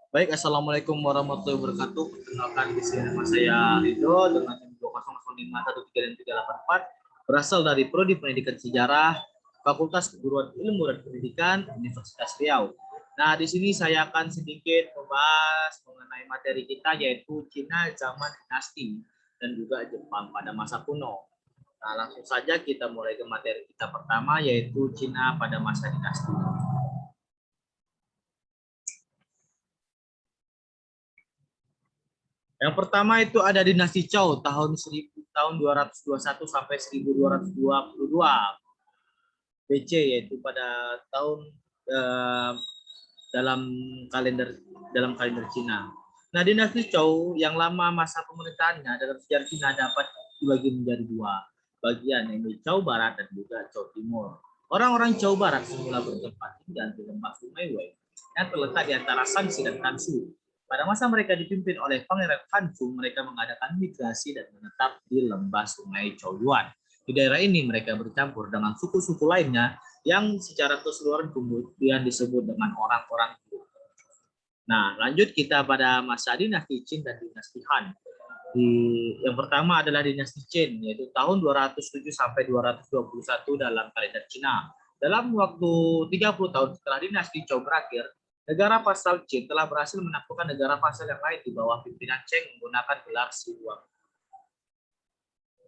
Baik, Assalamualaikum warahmatullahi wabarakatuh. Perkenalkan di sini nama saya Rido dengan NIM 2005153 dan 384, berasal dari Prodi Pendidikan Sejarah, Fakultas Keguruan Ilmu dan Pendidikan, Universitas Riau. Nah, di sini saya akan sedikit membahas mengenai materi kita, yaitu Cina zaman dinasti dan juga Jepang pada masa kuno. Nah, langsung saja kita mulai ke materi kita pertama, yaitu Cina pada masa dinasti. Yang pertama itu ada dinasti Zhou tahun 221 sampai 1222 BC, yaitu pada tahun eh, dalam kalender Cina. Nah, dinasti Zhou yang lama masa pemerintahannya dalam sejarah Cina dapat dibagi menjadi dua bagian, yaitu Zhou Barat dan juga Zhou Timur. Orang-orang Zhou Barat semula bertempat tinggal di lembah Sungai Wei yang terletak di antara Shanxi dan Gansu. Pada masa mereka dipimpin oleh Pangeran Hanfu, mereka mengadakan migrasi dan menetap di lembah Sungai Chouyuan. Di daerah ini mereka bercampur dengan suku-suku lainnya yang secara keseluruhan kemudian disebut dengan orang-orang Hu. Nah, lanjut kita pada masa dinasti Qin dan dinasti Han. Yang pertama adalah dinasti Qin, yaitu tahun 207 sampai 221 dalam kalender Cina. Dalam waktu 30 tahun setelah dinasti Zhou berakhir, negara vassal Qin telah berhasil menaklukkan negara vassal yang lain di bawah pimpinan Cheng menggunakan gelar Xinhuang.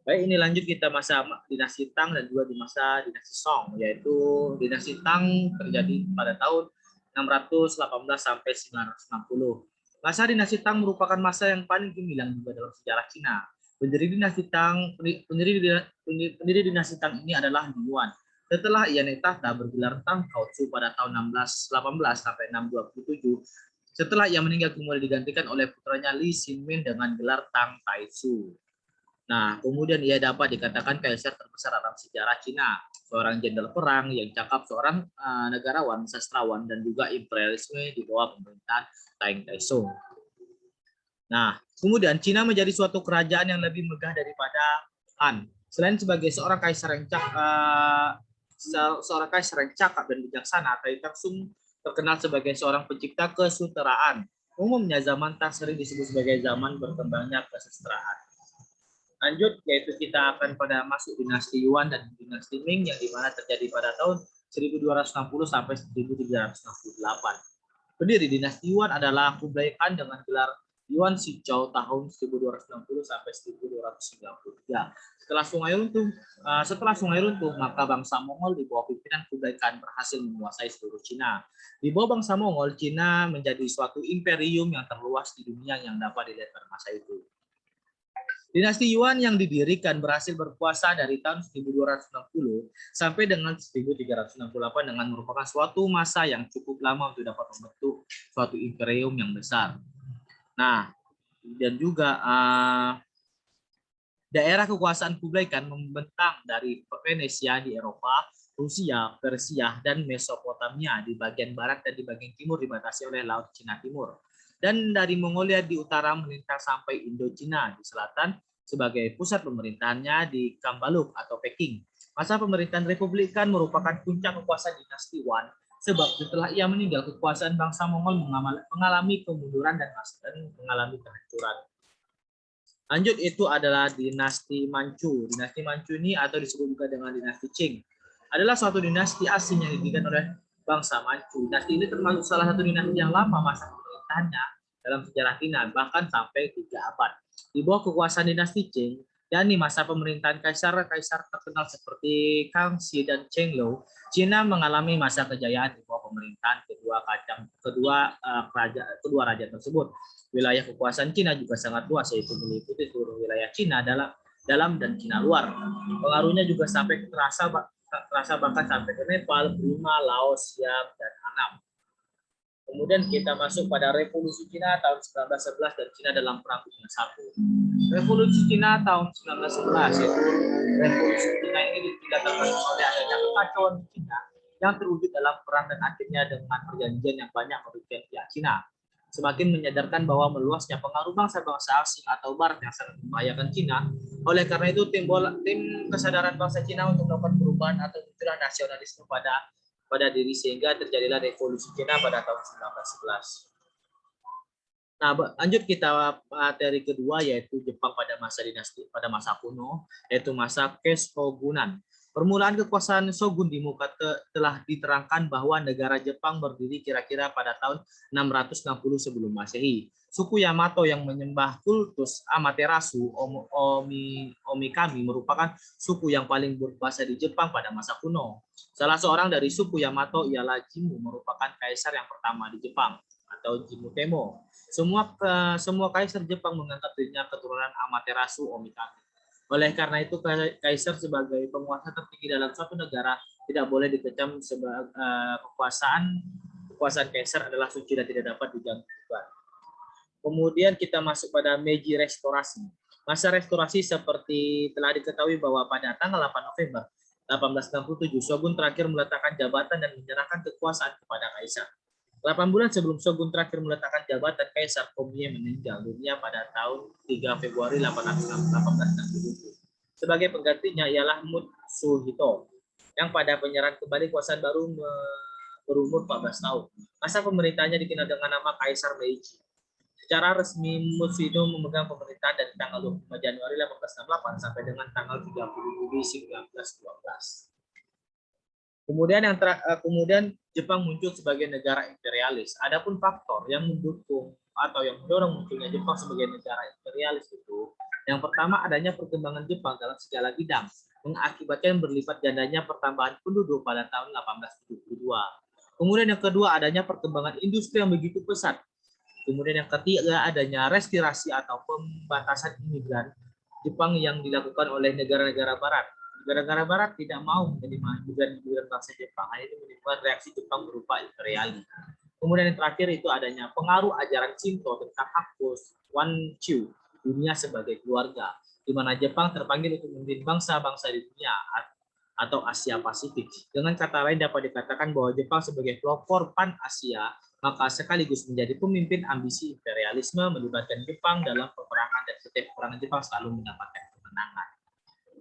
Baik, ini lanjut kita masa dinasti Tang dan juga di masa dinasti Song, yaitu dinasti Tang terjadi pada tahun 618 sampai 960. Masa dinasti Tang merupakan masa yang paling gemilang juga dalam sejarah Cina. Pendiri dinasti Tang ini adalah Li Yuan. Setelah ia naik tahta bergelar Tang Kaozu pada tahun 1618 sampai 627, setelah ia meninggal kemudian digantikan oleh putranya Li Xinmin dengan gelar Tang Taizu. Nah, kemudian ia dapat dikatakan kaisar terbesar dalam sejarah Cina, seorang jenderal perang yang cakap, seorang negarawan, sastrawan, dan juga imperialisme di bawah pemerintahan Tang Taisung. Nah, kemudian Cina menjadi suatu kerajaan yang lebih megah daripada Han. Selain sebagai seorang kaisar yang cakap dan bijaksana, Tai Tangsung terkenal sebagai seorang pencipta kesuteraan. Umumnya zaman Tang sering disebut sebagai zaman berkembangnya kesuteraan. Lanjut, yaitu kita akan pada masuk dinasti Yuan dan dinasti Ming yang dimana terjadi pada tahun 1260 sampai 1368. Pendiri dinasti Yuan adalah Kublai Khan dengan gelar Yuan Shichou tahun 1260 sampai 1293. Setelah sungai runtuh, maka bangsa Mongol di bawah pimpinan Kublai Khan berhasil menguasai seluruh Cina. Di bawah bangsa Mongol, Cina menjadi suatu imperium yang terluas di dunia yang dapat dilihat pada masa itu. Dinasti Yuan yang didirikan berhasil berkuasa dari tahun 1260 sampai dengan 1368 dengan merupakan suatu masa yang cukup lama untuk dapat membentuk suatu imperium yang besar. Nah, dan juga daerah kekuasaan Kublai Khan membentang dari Venesia di Eropa, Rusia, Persia, dan Mesopotamia di bagian barat dan di bagian timur dibatasi oleh Laut Cina Timur. Dan dari Mongolia di utara melintang sampai Indochina di selatan sebagai pusat pemerintahannya di Kambaluk atau Peking. Masa pemerintahan Republik Khan merupakan puncak kekuasaan dinasti Wan, sebab setelah ia meninggal kekuasaan bangsa Mongol mengalami kemunduran dan mengalami kehancuran. Lanjut itu adalah dinasti Manchu. Dinasti Manchu ini atau disebut juga dengan dinasti Qing adalah suatu dinasti asing yang didirikan oleh bangsa Manchu. Dinasti ini termasuk salah satu dinasti yang lama masa pemerintahannya dalam sejarah Cina, bahkan sampai 3 abad. Di bawah kekuasaan dinasti Qing, dan di masa pemerintahan kaisar-kaisar terkenal seperti Kangxi dan Cheng Lou, Cina mengalami masa kejayaan di bawah pemerintahan kedua raja tersebut. Wilayah kekuasaan Cina juga sangat luas, yaitu meliputi seluruh wilayah Cina dalam dan Cina luar. Pengaruhnya juga sampai terasa bahkan sampai ke Nepal, Burma, Laos, Siam, dan Annam. Kemudian kita masuk pada Revolusi Cina tahun 1911 dan Cina dalam Perang Dunia I. Revolusi Cina tahun 1911, yaitu Revolusi Cina ini didatangkan oleh adanya kekacauan di Cina yang terwujud dalam perang dan akhirnya dengan perjanjian yang banyak merugikan pihak Cina. Semakin menyadarkan bahwa meluasnya pengaruh bangsa-bangsa asing atau barat yang sangat membahayakan Cina. Oleh karena itu, tim kesadaran bangsa Cina untuk melakukan perubahan atau munculnya nasionalisme pada diri sehingga terjadilah revolusi Cina pada tahun 1911. Nah, lanjut kita materi kedua yaitu Jepang pada masa dinasti pada masa kuno yaitu masa Keshogunan. Permulaan kekuasaan shogun di muka telah diterangkan bahwa negara Jepang berdiri kira-kira pada tahun 660 sebelum Masehi. Suku Yamato yang menyembah kultus Amaterasu Omikami merupakan suku yang paling berkuasa di Jepang pada masa kuno. Salah seorang dari suku Yamato ialah Jimmu, merupakan kaisar yang pertama di Jepang atau Jimmu Temo. Semua kaisar Jepang menganggap dirinya keturunan Amaterasu Omikami. Oleh karena itu, kaisar sebagai penguasa tertinggi dalam suatu negara tidak boleh dikecam sebagai kekuasaan kaisar adalah suci dan tidak dapat diganggu. Kemudian kita masuk pada Meiji Restorasi. Masa restorasi seperti telah diketahui bahwa pada tanggal 8 November 1867 Shogun terakhir meletakkan jabatan dan menyerahkan kekuasaan kepada kaisar. 8 bulan sebelum Shogun terakhir meletakkan jabatan, Kaisar Komiye meninggal dunia pada tahun 3 Februari 1867. Sebagai penggantinya ialah Mutsuhito, yang pada penyerahan kembali kekuasaan baru berumur 14 tahun. Masa pemerintahnya dikenal dengan nama Kaisar Meiji. Secara resmi Mutsuhito memegang pemerintahan dari tanggal 25 Januari 1868 sampai dengan tanggal 30 Juli 1912. Kemudian Jepang muncul sebagai negara imperialis. Adapun faktor yang mendukung atau yang mendorong munculnya Jepang sebagai negara imperialis itu, yang pertama adanya perkembangan Jepang dalam segala bidang, mengakibatkan berlipat gandanya pertambahan penduduk pada tahun 1872. Kemudian yang kedua adanya perkembangan industri yang begitu pesat. Kemudian yang ketiga adanya restriksi atau pembatasan imigran Jepang yang dilakukan oleh negara-negara Barat. Negara-negara Barat tidak mau menerima imigran bangsa Jepang. Hal ini menimbulkan reaksi Jepang berupa imperialis. Kemudian yang terakhir itu adanya pengaruh ajaran Shinto tentang hak Wanchu, dunia sebagai keluarga, di mana Jepang terpanggil untuk memimpin bangsa-bangsa di dunia atau Asia Pasifik. Dengan kata lain dapat dikatakan bahwa Jepang sebagai pelopor Pan-Asia maka sekaligus menjadi pemimpin ambisi imperialisme melibatkan Jepang dalam peperangan dan setiap peperangan Jepang selalu mendapatkan kemenangan.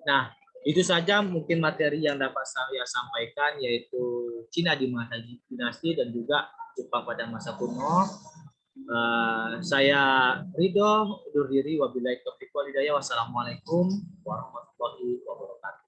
Nah, itu saja mungkin materi yang dapat saya sampaikan yaitu Cina di masa dinasti dan juga Jepang pada masa kuno. Saya Ridho undur diri, wabillahi taufiq wal hidayah. Wassalamualaikum warahmatullahi wabarakatuh.